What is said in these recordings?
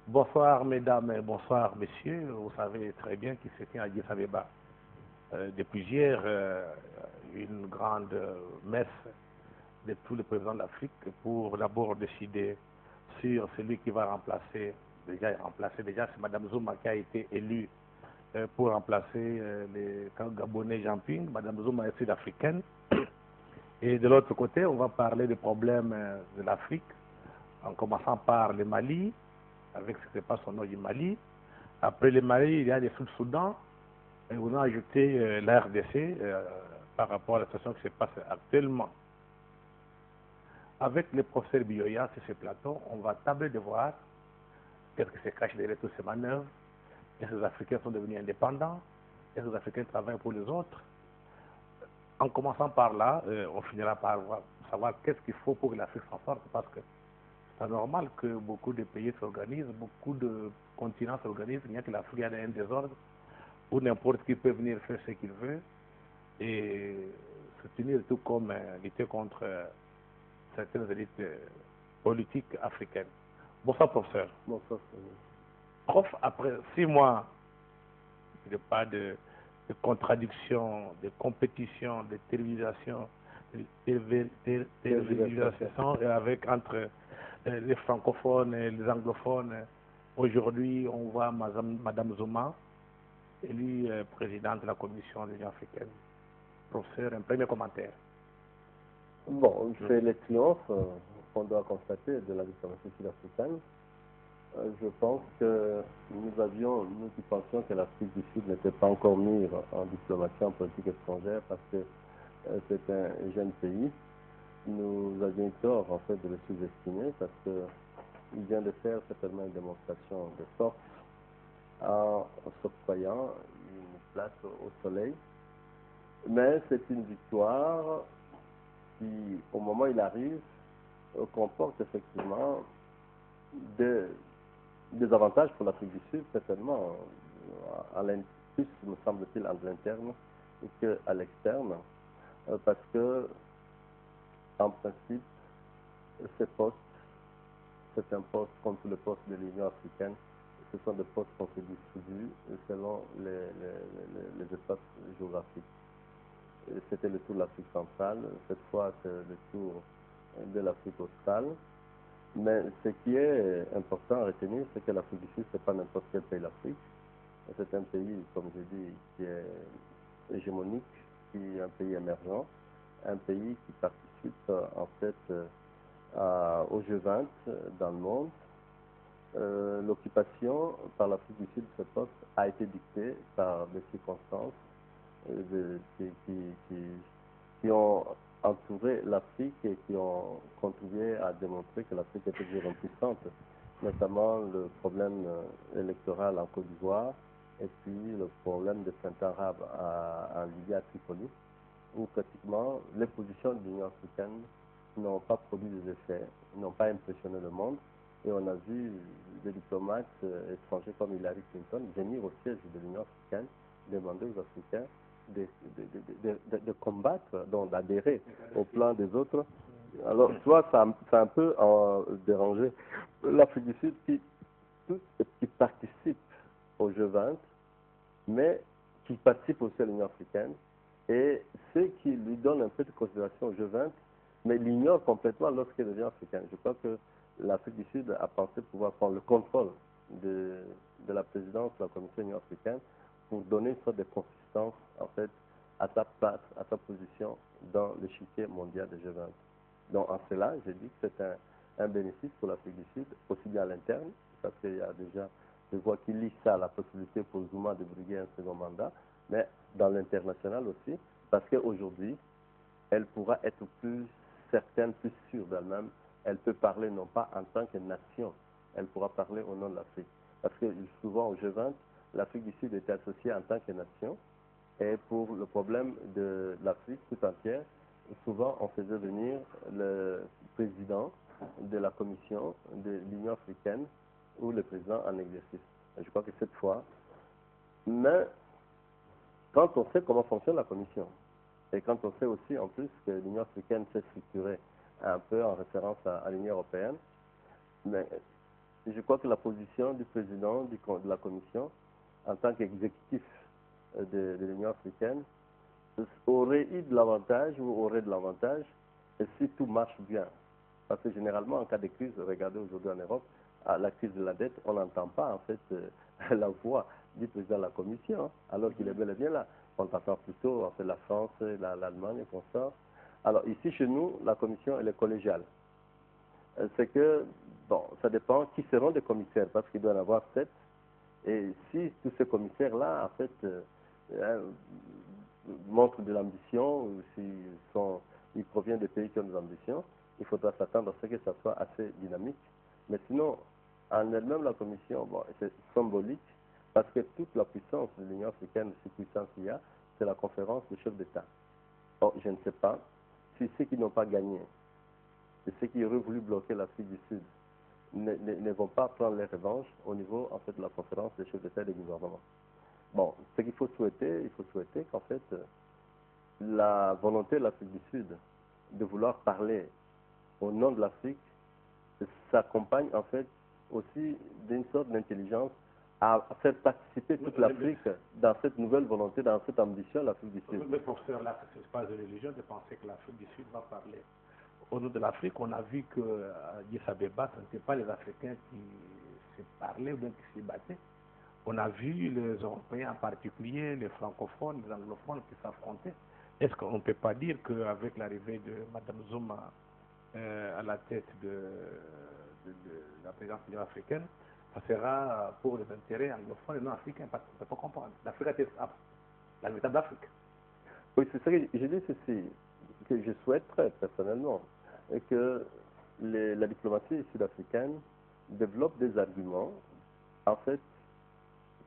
Bonsoir mesdames et bonsoir messieurs. Vous savez très bien qu'il se tient à Addis Abeba depuis hier une grande messe de tous les présidents d'Afrique pour d'abord décider sur celui qui va remplacer, déjà c'est Mme Zuma qui a été élue pour remplacer le Gabonais Jean-Ping. Mme Zuma est sud-africaine. Et de l'autre côté, on va parler des problèmes de l'Afrique, en commençant par le Mali, avec ce qui se passe au nord du Mali. Après le Mali, il y a le Sud-Soudan, et on a ajouté la RDC par rapport à la situation qui se passe actuellement. Avec le professeur Bioya sur ce plateau, on va tabler de voir qu'est-ce qui se cache derrière toutes ces manœuvres. Est-ce que les Africains sont devenus indépendants? Est-ce que les Africains travaillent pour les autres? En commençant par là, on finira par savoir qu'est-ce qu'il faut pour que l'Afrique s'en sorte, parce que c'est normal que beaucoup de pays s'organisent, beaucoup de continents s'organisent, il n'y a que l'Afrique qui a un désordre, où n'importe qui peut venir faire ce qu'il veut, et se tenir tout comme lutter contre certaines élites politiques africaines. Bonsoir, professeur. Bonsoir. Prof, après 6 mois, il n'y a pas de contradiction, de compétition, de télévisation, avec entre les francophones et les anglophones. Aujourd'hui, on voit Mme Zuma, élue présidente de la Commission de l'Union africaine. Professeur, un premier commentaire. Bon, c'est le triomphe qu'on doit constater de la diplomatie sud-africaine. Je pense que nous qui pensions que l'Afrique du Sud n'était pas encore mise en diplomatie, en politique étrangère, parce que c'est un jeune pays. Nous avions tort, en fait, de le sous-estimer, parce qu'il vient de faire certainement une démonstration de force en s'octroyant une place au soleil. Mais c'est une victoire qui, au moment où il arrive, comporte effectivement des avantages pour l'Afrique du Sud, certainement, plus, me semble-t-il, à l'interne qu'à l'externe, parce que, en principe, ces postes, c'est un poste comme tous les postes de l'Union africaine, ce sont des postes qu'on se distribue selon les espaces géographiques. C'était le tour de l'Afrique centrale, cette fois c'est le tour de l'Afrique australe. Mais ce qui est important à retenir, c'est que l'Afrique du Sud, ce n'est pas n'importe quel pays d'Afrique. C'est un pays, comme je dis, qui est hégémonique, qui est un pays émergent, un pays qui participe en fait au G20 dans le monde. L'occupation par l'Afrique du Sud de ce poste a été dictée par des circonstances qui ont entouré l'Afrique et qui ont contribué à démontrer que l'Afrique était toujours impuissante, notamment le problème électoral en Côte d'Ivoire et puis le problème des printemps arabes en Libye, à Tripoli, où pratiquement les positions de l'Union africaine n'ont pas produit des effets, n'ont pas impressionné le monde. Et on a vu des diplomates étrangers comme Hillary Clinton venir au siège de l'Union africaine demander aux Africains de combattre, donc d'adhérer au plan des autres. Alors, soit ça a un peu dérangé l'Afrique du Sud qui participe au G20, mais qui participe aussi à l'Union africaine, et ceux qui lui donnent un peu de considération au G20, mais l'ignorent complètement lorsqu'elle devient africaine. Je crois que l'Afrique du Sud a pensé pouvoir prendre le contrôle de la présidence de la Commission de l'Union africaine pour donner une sorte de consistance, en fait, à sa place, à sa position dans l'échiquier mondial des G20. Donc, en cela, je dis que c'est un bénéfice pour l'Afrique du Sud, aussi bien à l'interne, parce qu'il y a déjà, je vois qu'il lit ça, la possibilité pour Zuma de briguer un second mandat, mais dans l'international aussi, parce qu'aujourd'hui, elle pourra être plus certaine, plus sûre d'elle-même. Elle peut parler non pas en tant que nation, elle pourra parler au nom de l'Afrique. Parce que souvent au G20, l'Afrique du Sud était associée en tant que nation, et pour le problème de l'Afrique tout entière, souvent on faisait venir le président de la Commission de l'Union africaine ou le président en exercice. je crois que cette fois. Mais quand on sait comment fonctionne la Commission, et quand on sait aussi en plus que l'Union africaine s'est structurée un peu en référence à l'Union européenne, mais je crois que la position du président de la Commission, en tant qu'exécutif de l'Union africaine, aurait eu de l'avantage ou aurait de l'avantage si tout marche bien. Parce que généralement, en cas de crise, regardez aujourd'hui en Europe, à la crise de la dette, on n'entend pas en fait la voix du président de la Commission, hein, alors qu'il est bel et bien là. On entend plutôt en fait, la France, l'Allemagne et comme ça. Alors ici, chez nous, la Commission, elle est collégiale. C'est que, bon, ça dépend qui seront des commissaires, parce qu'il doit y en avoir 7. Et si tous ces commissaires-là, en fait, montrent de l'ambition, ou s'ils proviennent des pays qui ont des ambitions, il faudra s'attendre à ce que ça soit assez dynamique. Mais sinon, en elle-même, la Commission, bon, c'est symbolique, parce que toute la puissance de l'Union africaine, cette puissance qu'il y a, c'est la conférence des chefs d'État. Or, je ne sais pas si ceux qui n'ont pas gagné, et ceux qui auraient voulu bloquer l'Afrique du Sud, ne vont pas prendre les revanches au niveau, en fait, de la conférence des chefs d'État et des gouvernements. Bon, ce qu'il faut souhaiter, il faut souhaiter qu'en fait, la volonté de l'Afrique du Sud de vouloir parler au nom de l'Afrique s'accompagne en fait aussi d'une sorte d'intelligence à faire participer toute l'Afrique dans cette nouvelle volonté, dans cette ambition de l'Afrique du Sud. Mais professeur, là, ce n'est pas une religion de penser que l'Afrique du Sud va parler. Au nom de l'Afrique, on a vu qu'à Addis Abeba, ce n'était pas les Africains qui se parlaient ou bien qui se battaient. On a vu les Européens en particulier, les francophones, les anglophones qui s'affrontaient. Est-ce qu'on ne peut pas dire qu'avec l'arrivée de Mme Zuma à la tête de la présidence de l'Union africaine, ça sera pour les intérêts anglophones et non africains, parce qu'on ne peut pas comprendre. L'Afrique est la véritable Afrique. Oui, c'est ça que je dis ceci, que je souhaiterais personnellement, et que la diplomatie sud-africaine développe des arguments, en fait,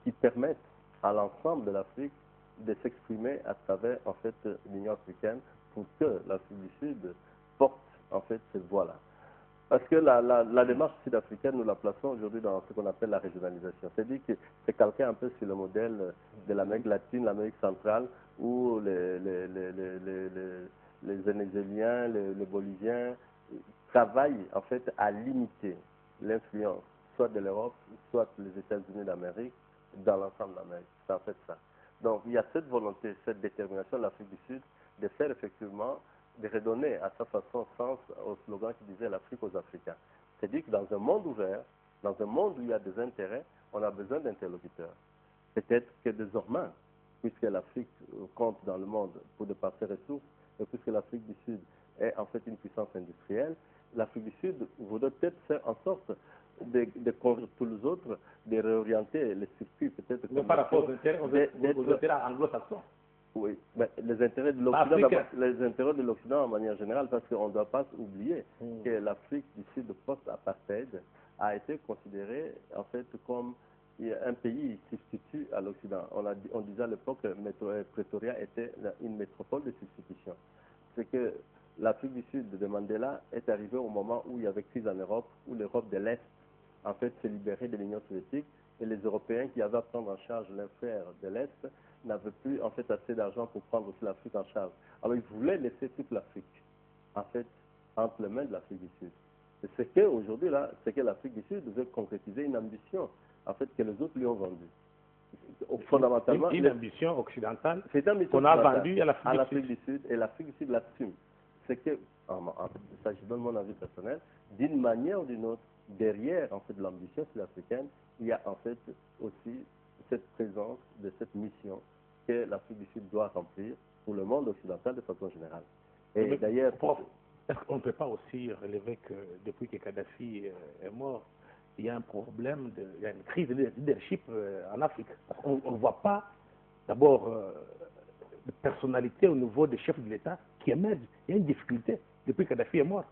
qui permettent à l'ensemble de l'Afrique de s'exprimer à travers, en fait, l'Union africaine pour que l'Afrique du Sud porte, en fait, cette voie-là. Parce que la démarche sud-africaine, nous la plaçons aujourd'hui dans ce qu'on appelle la régionalisation. C'est-à-dire que c'est calqué un peu sur le modèle de l'Amérique latine, l'Amérique centrale, où les Vénézuéliens, les Boliviens travaillent en fait à limiter l'influence soit de l'Europe, soit des États-Unis d'Amérique dans l'ensemble de l'Amérique. C'est en fait ça. Donc il y a cette volonté, cette détermination de l'Afrique du Sud de faire effectivement, de redonner à sa façon sens au slogan qui disait l'Afrique aux Africains. C'est-à-dire que dans un monde ouvert, dans un monde où il y a des intérêts, on a besoin d'interlocuteurs. Peut-être que désormais, puisque l'Afrique compte dans le monde pour de par ses ressources, et puisque l'Afrique du Sud est en fait une puissance industrielle, l'Afrique du Sud voudrait peut-être faire en sorte de convaincre tous les autres, de réorienter les circuits peut-être. Mais par rapport aux intérêts anglo-saxons. Oui, mais les intérêts de l'Occident en manière générale, parce qu'on ne doit pas oublier que l'Afrique du Sud post-apartheid a été considérée en fait comme un pays substitut à l'Occident. On disait à l'époque que Pretoria était une métropole de substitution. C'est que l'Afrique du Sud de Mandela est arrivée au moment où il y avait crise en Europe, où l'Europe de l'Est en fait s'est libérée de l'Union soviétique et les Européens qui avaient à prendre en charge l'affaire de l'Est n'avaient plus en fait assez d'argent pour prendre aussi l'Afrique en charge. Alors ils voulaient laisser toute l'Afrique en fait entre les mains de l'Afrique du Sud. Et c'est qu'aujourd'hui là, c'est que l'Afrique du Sud veut concrétiser une ambition en fait que les autres lui ont vendue. Fondamentalement, une ambition occidentale qu'on a vendue à l'Afrique du Sud et l'Afrique du Sud l'assume. C'est que, ça je donne mon avis personnel, d'une manière ou d'une autre, derrière en fait l'ambition sud-africaine, il y a en fait aussi cette présence de cette mission que l'Afrique du Sud doit remplir pour le monde occidental de façon générale. Et d'ailleurs, est-ce qu'on ne peut pas aussi relever que depuis que Kadhafi est mort, il y a un problème, il y a une crise de leadership en Afrique. On ne voit pas d'abord de personnalité au niveau des chefs de l'État qui émergent. Il y a une difficulté depuis que Kadhafi est mort.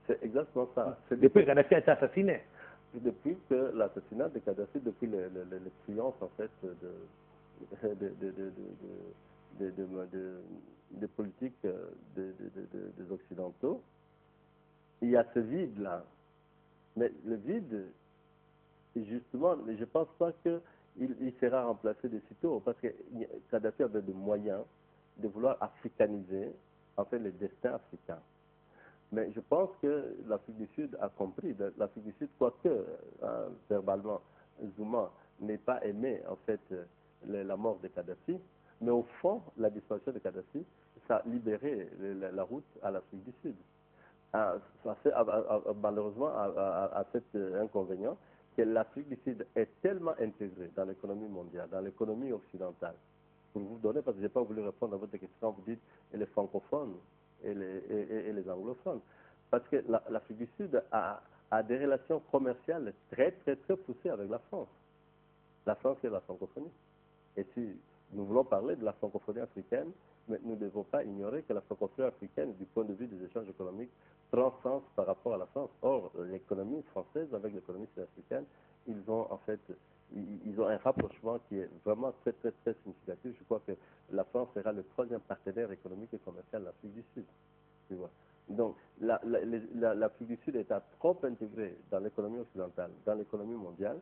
C'est exactement ça. Depuis que Kadhafi a été assassiné. Depuis que l'assassinat de Kadhafi, depuis le triomphe en fait de politique des Occidentaux, il y a ce vide-là. Mais le vide, Et justement, je ne pense pas qu'il sera remplacé de sitôt, parce que Kadhafi avait des moyens de vouloir africaniser, en fait, le destin africain. Mais je pense que l'Afrique du Sud a compris. L'Afrique du Sud, quoique verbalement, Zuma n'ait pas aimé, en fait, la mort de Kadhafi, mais au fond, la disparition de Kadhafi, ça a libéré la route à l'Afrique du Sud. Ça fait malheureusement à cet inconvénient que l'Afrique du Sud est tellement intégrée dans l'économie mondiale, dans l'économie occidentale. Pour vous donner, parce que je n'ai pas voulu répondre à votre question, vous dites les francophones et les anglophones. Parce que l'Afrique du Sud a des relations commerciales très, très, très poussées avec la France. La France et la francophonie. Et si nous voulons parler de la francophonie africaine, mais nous ne devons pas ignorer que la francophonie africaine, du point de vue des échanges économiques, prend sens par rapport à la France. Or, l'économie française avec l'économie sud-africaine, ils ont en fait ils ont un rapprochement qui est vraiment très, très, très significatif. Je crois que la France sera le troisième partenaire économique et commercial de l'Afrique du Sud. Tu vois. Donc, l'Afrique du Sud est trop intégrée dans l'économie occidentale, dans l'économie mondiale,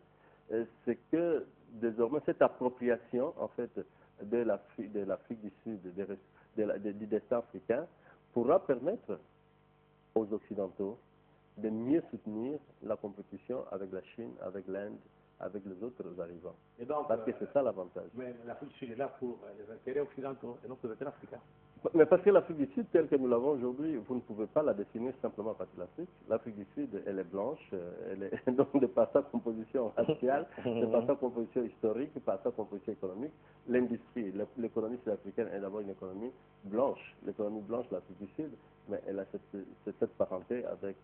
c'est que désormais cette appropriation en fait de l'Afrique du Sud, du destin africain, pourra permettre aux Occidentaux de mieux soutenir la compétition avec la Chine, avec l'Inde, avec les autres arrivants. Et donc, parce que c'est ça l'avantage. Mais l'Afrique du Sud est là pour les intérêts occidentaux et non pour les intérêts africains. Mais parce que l'Afrique du Sud, telle que nous l'avons aujourd'hui, vous ne pouvez pas la définir simplement par l'Afrique. L'Afrique du Sud, elle est blanche, elle est donc de par sa composition raciale, de par sa composition historique, par sa composition économique. L'industrie, l'économie sud-africaine est d'abord une économie blanche. L'économie blanche de l'Afrique du Sud, mais elle a cette parenté avec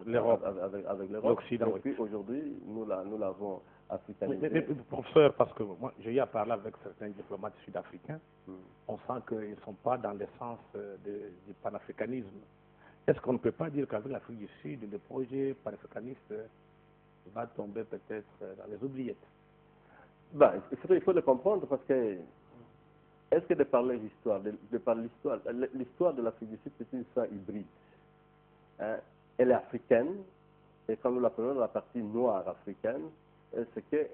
l'Europe. Avec l'Occident. Et puis aujourd'hui, nous l'avons africanisé. Mais, professeur, parce que moi, j'ai eu à parler avec certains diplomates sud-africains, on sent qu'ils ne sont pas dans le sens du panafricanisme. Est-ce qu'on ne peut pas dire qu'avec l'Afrique du Sud, le projet panafricaniste va tomber peut-être dans les oubliettes? Ben, il faut le comprendre parce que est-ce que de parler l'histoire, l'histoire de l'Afrique du Sud, c'est une histoire hybride. Hein? Elle est africaine, et quand nous la prenons dans la partie noire africaine, c'est que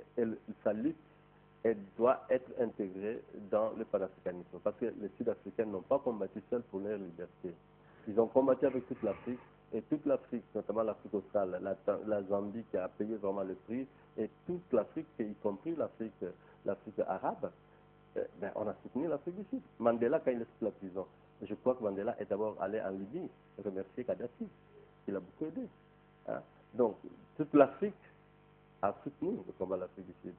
sa lutte doit être intégrée dans le panafricanisme. Parce que les Sud-Africains n'ont pas combattu seuls pour leur liberté. Ils ont combattu avec toute l'Afrique, et toute l'Afrique, notamment l'Afrique australe, la Zambie qui a payé vraiment le prix, et toute l'Afrique, y compris l'Afrique arabe, ben, on a soutenu l'Afrique du Sud. Mandela, quand il est sous la prison, je crois que Mandela est d'abord allé en Libye remercier Kadhafi. Il a beaucoup aidé. Hein? Donc, toute l'Afrique a soutenu le combat de l'Afrique du Sud.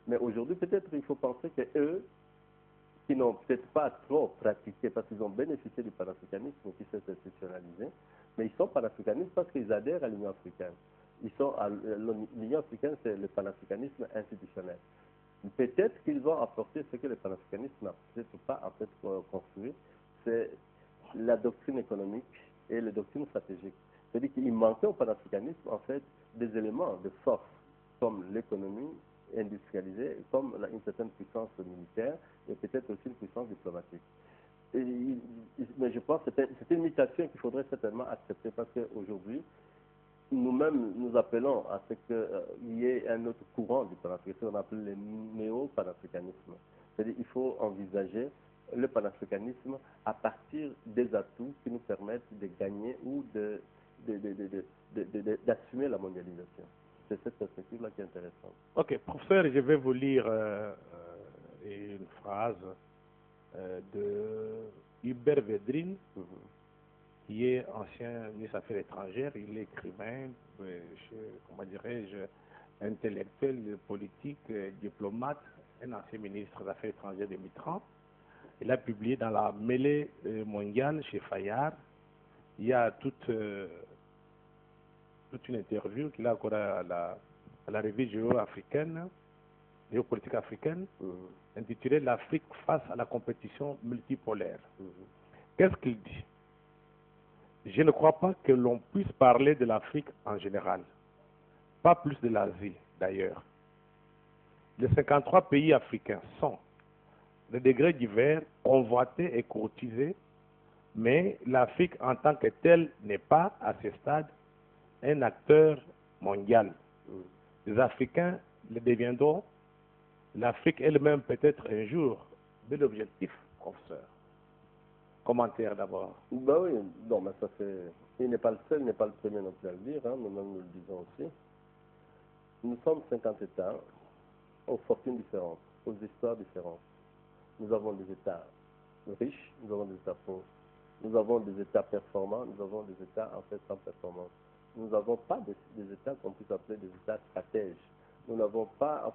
Mais aujourd'hui, peut-être il faut penser qu'eux, qui n'ont peut-être pas trop pratiqué, parce qu'ils ont bénéficié du panafricanisme qui s'est institutionnalisé, mais ils sont panafricanistes parce qu'ils adhèrent à l'Union africaine. L'Union africaine, c'est le panafricanisme institutionnel. Peut-être qu'ils vont apporter ce que le panafricanisme n'a peut-être pas en fait construit, c'est la doctrine économique et la doctrine stratégique. C'est-à-dire qu'il manquait au panafricanisme en fait des éléments de force, comme l'économie industrialisée, comme une certaine puissance militaire et peut-être aussi une puissance diplomatique. Mais je pense que c'est une mutation qu'il faudrait certainement accepter parce qu'aujourd'hui, nous-mêmes, nous appelons à ce qu'il y ait un autre courant du panafricanisme, on appelle le néo-panafricanisme. C'est-à-dire qu'il faut envisager le panafricanisme à partir des atouts qui nous permettent de gagner ou d'assumer la mondialisation. C'est cette perspective-là qui est intéressante. Ok, professeur, je vais vous lire une phrase de Hubert Védrine, qui est ancien ministre des Affaires étrangères, il est écrivain, comment dirais-je, intellectuel, politique, diplomate, un ancien ministre des Affaires étrangères de Mitterrand. Il a publié dans la mêlée mondiale chez Fayard. Il y a toute une interview qu'il a accordée à la revue géo-africaine, géopolitique africaine, intitulée L'Afrique face à la compétition multipolaire. Qu'est-ce qu'il dit? Je ne crois pas que l'on puisse parler de l'Afrique en général, pas plus de l'Asie d'ailleurs. Les 53 pays africains sont, de degrés divers, convoités et courtisés, mais l'Afrique en tant que telle n'est pas, à ce stade, un acteur mondial. les Africains le deviendront, l'Afrique elle-même peut-être un jour, de l'objectif, professeur. Commentaire d'abord. Ben oui, non, mais ça c'est... Il n'est pas le seul, il n'est pas le premier non plus à le dire, hein, nous-mêmes nous le disons aussi. Nous sommes 50 États, aux fortunes différentes, aux histoires différentes. Nous avons des États riches, nous avons des États pauvres. Nous avons des États performants, nous avons des États en fait sans performance. Nous n'avons pas des États qu'on puisse appeler des États stratèges. Nous n'avons pas